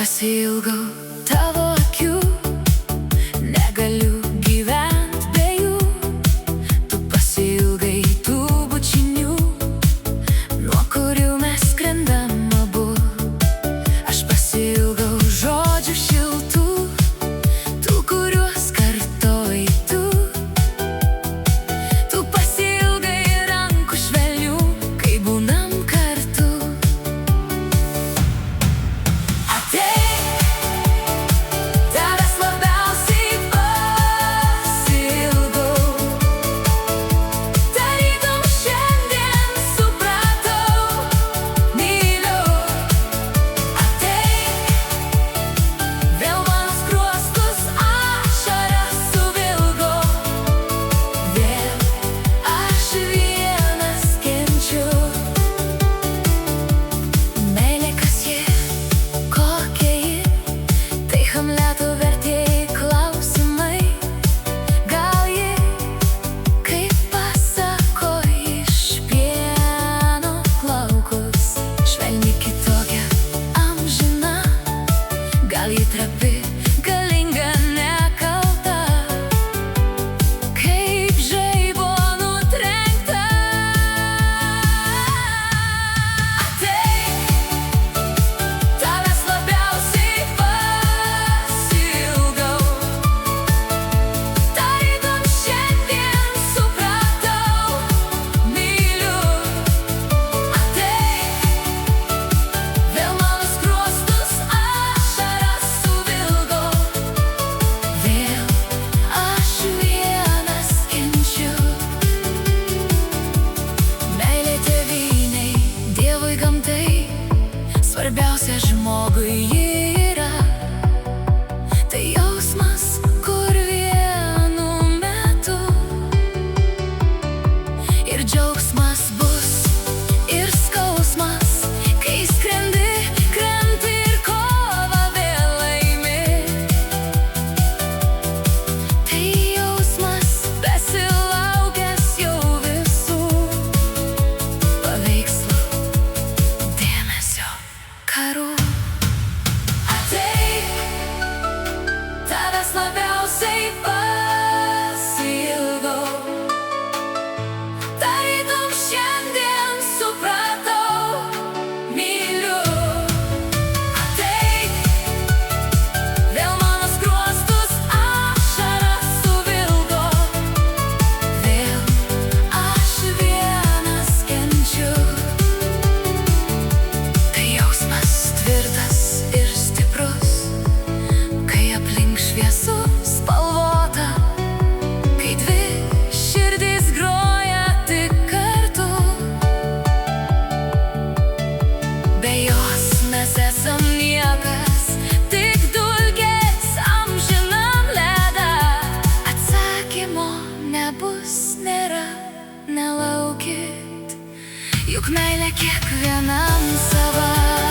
Pasiilgau tavo akių, negaliu gyvent be jų. Tu pasiilgai tų bučinių, nuo kurių mes skrendam abu. Aš pasiilgau žodžių šiltų, tų, kuriuos kartoji tu. Tu pasiilgai rankų švelnių, kai būnam kartu. Gal ji trapi, galinga, nekalta, kaip žaibo nutrenkta. Ateik, tavęs labiausiai pasiilgau. Tarytum šiandien supratau, myliu. Ateik, vėl mano skruostus ašaras suvilgo. Vėl aš vienas kenčiu. Meilė tėvynei, Dievui, gamtai, svarbiausia žmogui ji yra. Tai jausmas, kur vienu metu ir džiaugsmas bus, ir skausmas, kai skrendi, krenti ir kovą vėl laimi. Tai jausmas, besilaukęs jau visų paveikslų, dėmesio, karų. Ateik, tavęs labiausiai pasiilgau. Tarytum šiandien supratau, myliu. Ateik, vėl mano skruostus ašaras suvilgo. Vėl aš vienas kenčiu. Tai jausmas tvirtas ir stiprus, kai aplink šviesu spalvota, kai dvi širdys groja tik kartu. Be jos mes esam niekas, tik dulkės amžinam lede. Atsakymo nebus, nėra, nelaukit, juk meilė kiekvienam sava.